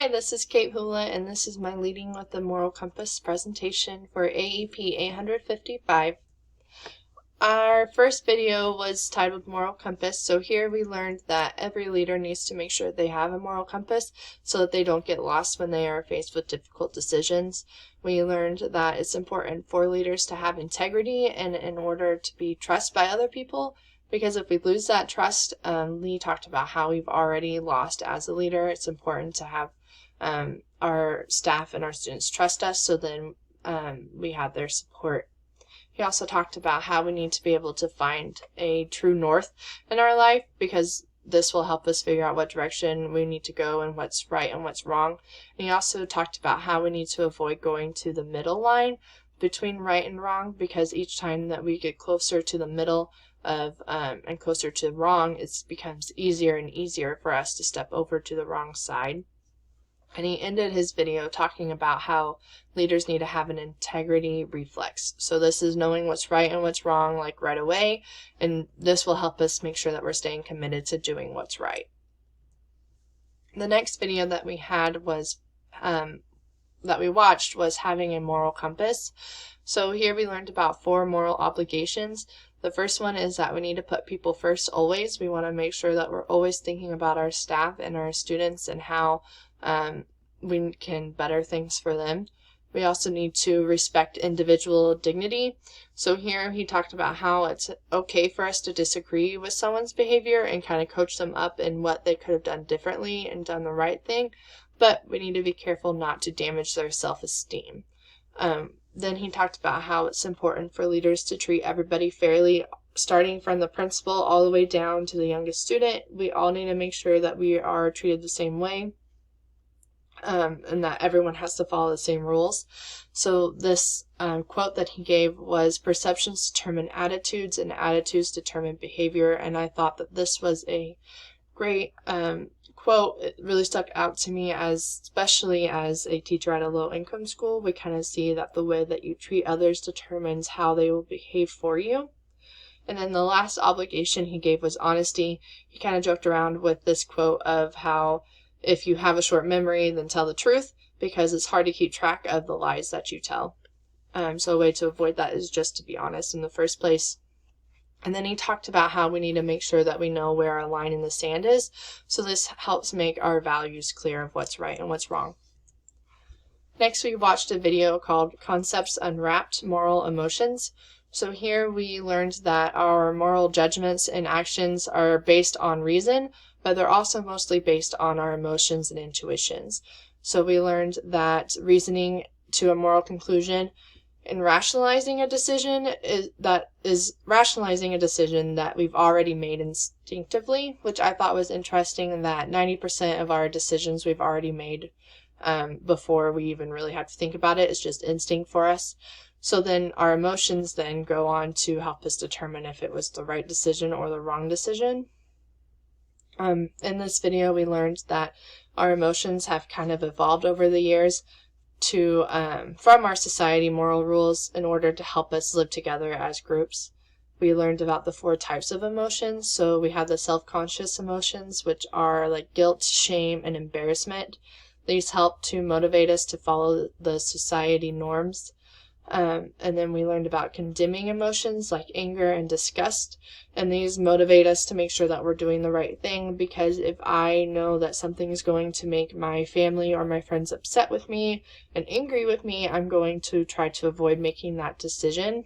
Hi, this is Kate Hula, and this is my Leading with the Moral Compass presentation for AEP 855. Our first video was titled Moral Compass, so here we learned that every leader needs to make sure they have a moral compass so that they don't get lost when they are faced with difficult decisions. We learned that it's important for leaders to have integrity and in order to be trusted by other people, because if we lose that trust, Lee talked about how we've already lost as a leader. It's important to have our staff and our students trust us, so then we have their support. He also talked about how we need to be able to find a true north in our life, because this will help us figure out what direction we need to go and what's right and what's wrong. And he also talked about how we need to avoid going to the middle line between right and wrong, because each time that we get closer to the middle of and closer to wrong, it becomes easier and easier for us to step over to the wrong side. And he ended his video talking about how leaders need to have an integrity reflex. So this is knowing what's right and what's wrong, like right away, and this will help us make sure that we're staying committed to doing what's right. The next video that we had was that we watched was having a moral compass. So here we learned about 4 moral obligations. The first one is that we need to put people first always. We want to make sure that we're always thinking about our staff and our students and how we can better things for them. We also need to respect individual dignity. So here he talked about how it's okay for us to disagree with someone's behavior and kind of coach them up in what they could have done differently and done the right thing, but we need to be careful not to damage their self-esteem. Then he talked about how it's important for leaders to treat everybody fairly, starting from the principal all the way down to the youngest student. We all need to make sure that we are treated the same way. And that everyone has to follow the same rules. So this quote that he gave was, "Perceptions determine attitudes, and attitudes determine behavior." And I thought that this was a great quote. It really stuck out to me, especially as a teacher at a low-income school. We kind of see that the way that you treat others determines how they will behave for you. And then the last obligation he gave was honesty. He kind of joked around with this quote of how if you have a short memory, then tell the truth, because it's hard to keep track of the lies that you tell. So a way to avoid that is just to be honest in the first place. And then he talked about how we need to make sure that we know where our line in the sand is. So this helps make our values clear of what's right and what's wrong. Next, we watched a video called Concepts Unwrapped: Moral Emotions. So here we learned that our moral judgments and actions are based on reason, but they're also mostly based on our emotions and intuitions. So we learned that reasoning to a moral conclusion and rationalizing a decision is rationalizing a decision that we've already made instinctively, which I thought was interesting, that 90% of our decisions we've already made before we even really have to think about it. It's just instinct for us. So then our emotions then go on to help us determine if it was the right decision or the wrong decision. In this video, we learned that our emotions have kind of evolved over the years to from our society moral rules in order to help us live together as groups. We learned about the 4 types of emotions. So we have the self-conscious emotions, which are like guilt, shame, and embarrassment. These help to motivate us to follow the society norms. And then we learned about condemning emotions like anger and disgust, and these motivate us to make sure that we're doing the right thing, because if I know that something is going to make my family or my friends upset with me and angry with me, I'm going to try to avoid making that decision.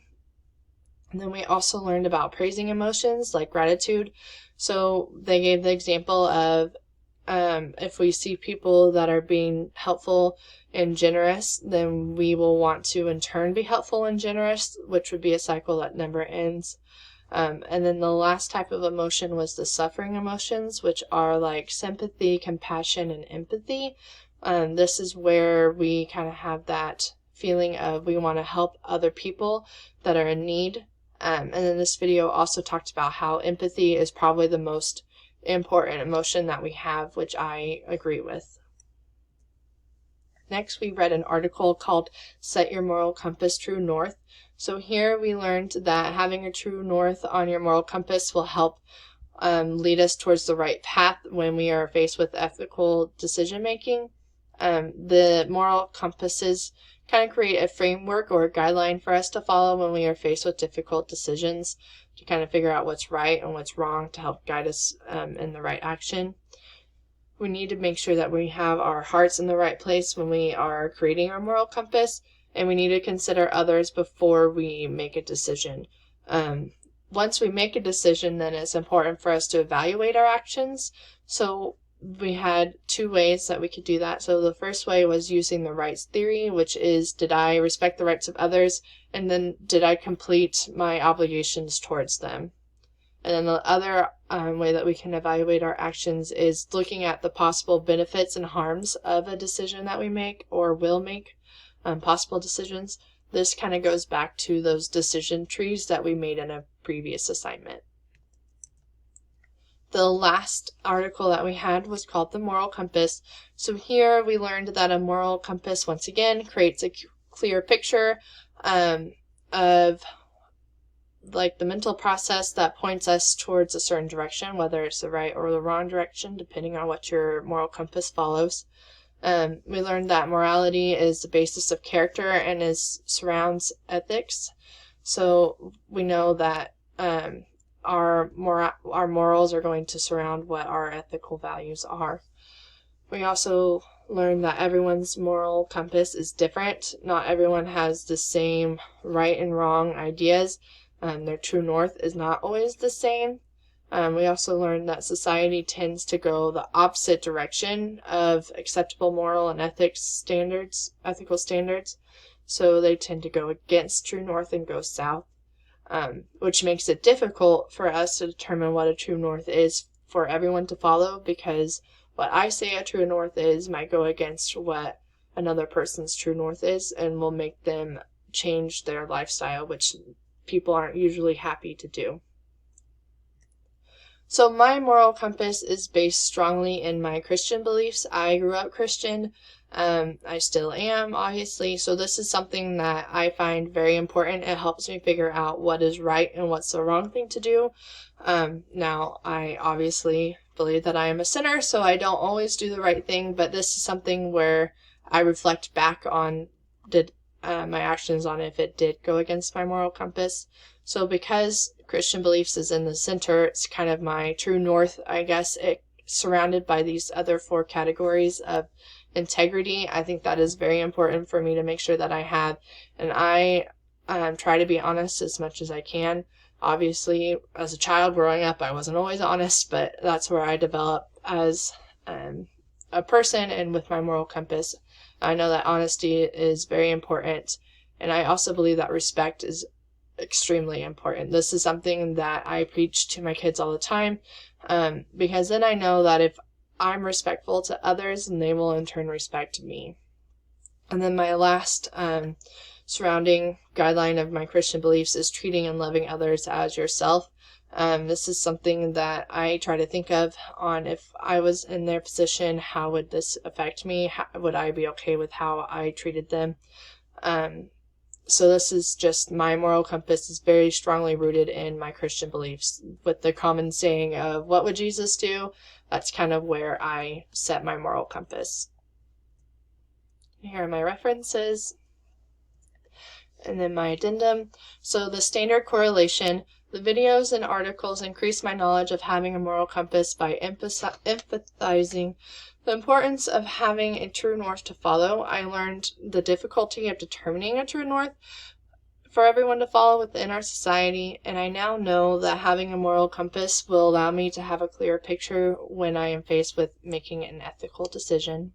And then we also learned about praising emotions like gratitude. So they gave the example of if we see people that are being helpful and generous, then we will want to in turn be helpful and generous, which would be a cycle that never ends. And then the last type of emotion was the suffering emotions, which are like sympathy, compassion, and empathy. This is where we kind of have that feeling of we want to help other people that are in need. And then this video also talked about how empathy is probably the most important emotion that we have, which I agree with. Next, we read an article called Set Your Moral Compass True North. So here we learned that having a true north on your moral compass will help lead us towards the right path when we are faced with ethical decision making. The moral compasses kind of create a framework or a guideline for us to follow when we are faced with difficult decisions, to kind of figure out what's right and what's wrong to help guide us in the right action. We need to make sure that we have our hearts in the right place when we are creating our moral compass, and we need to consider others before we make a decision. Once we make a decision, then it's important for us to evaluate our actions. So we had two ways that we could do that. So the first way was using the rights theory, which is, did I respect the rights of others? And then, did I complete my obligations towards them? And then the other way that we can evaluate our actions is looking at the possible benefits and harms of a decision that we make or will make, possible decisions. This kind of goes back to those decision trees that we made in a previous assignment. The last article that we had was called the moral compass. So here we learned that a moral compass, once again, creates a clear picture of like the mental process that points us towards a certain direction, whether it's the right or the wrong direction, depending on what your moral compass follows. We learned that morality is the basis of character and surrounds ethics. So we know that our morals are going to surround what our ethical values are. We also learned that everyone's moral compass is different. Not everyone has the same right and wrong ideas. Their true north is not always the same. We also learned that society tends to go the opposite direction of acceptable moral and ethical standards. So they tend to go against true north and go south, which makes it difficult for us to determine what a true north is for everyone to follow, because what I say a true north is might go against what another person's true north is and will make them change their lifestyle, which people aren't usually happy to do. So my moral compass is based strongly in my Christian beliefs. I grew up Christian. I still am, obviously. So this is something that I find very important. It helps me figure out what is right and what's the wrong thing to do. Now, I obviously believe that I am a sinner, so I don't always do the right thing, but this is something where I reflect back on my actions on if it did go against my moral compass. So because Christian beliefs is in the center, it's kind of my true north, I guess. It's surrounded by these other 4 categories of integrity. I think that is very important for me to make sure that I have, and I try to be honest as much as I can. Obviously, as a child growing up, I wasn't always honest, but that's where I developed as a person and with my moral compass. I know that honesty is very important, and I also believe that respect is extremely important. This is something that I preach to my kids all the time, because then I know that if I'm respectful to others, and they will in turn respect me. And then my last surrounding guideline of my Christian beliefs is treating and loving others as yourself. This is something that I try to think of on, if I was in their position, how would this affect me? Would I be okay with how I treated them? So this is just, my moral compass is very strongly rooted in my Christian beliefs, with the common saying of, what would Jesus do? That's kind of where I set my moral compass. Here are my references. And then my addendum. So the standard correlation. The videos and articles increase my knowledge of having a moral compass by emphasizing the importance of having a true north to follow. I learned the difficulty of determining a true north for everyone to follow within our society, and I now know that having a moral compass will allow me to have a clearer picture when I am faced with making an ethical decision.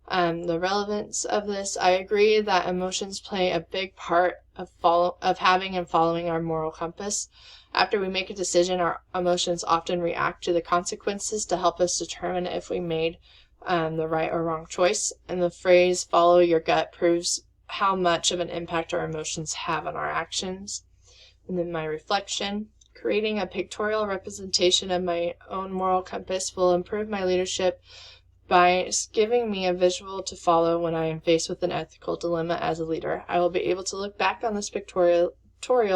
The relevance of this, I agree that emotions play a big part of having and following our moral compass. After we make a decision, our emotions often react to the consequences to help us determine if we made the right or wrong choice. And the phrase, follow your gut, proves how much of an impact our emotions have on our actions. And then my reflection. Creating a pictorial representation of my own moral compass will improve my leadership by giving me a visual to follow when I am faced with an ethical dilemma as a leader. I will be able to look back on this pictorial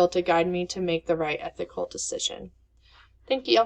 to guide me to make the right ethical decision. Thank you.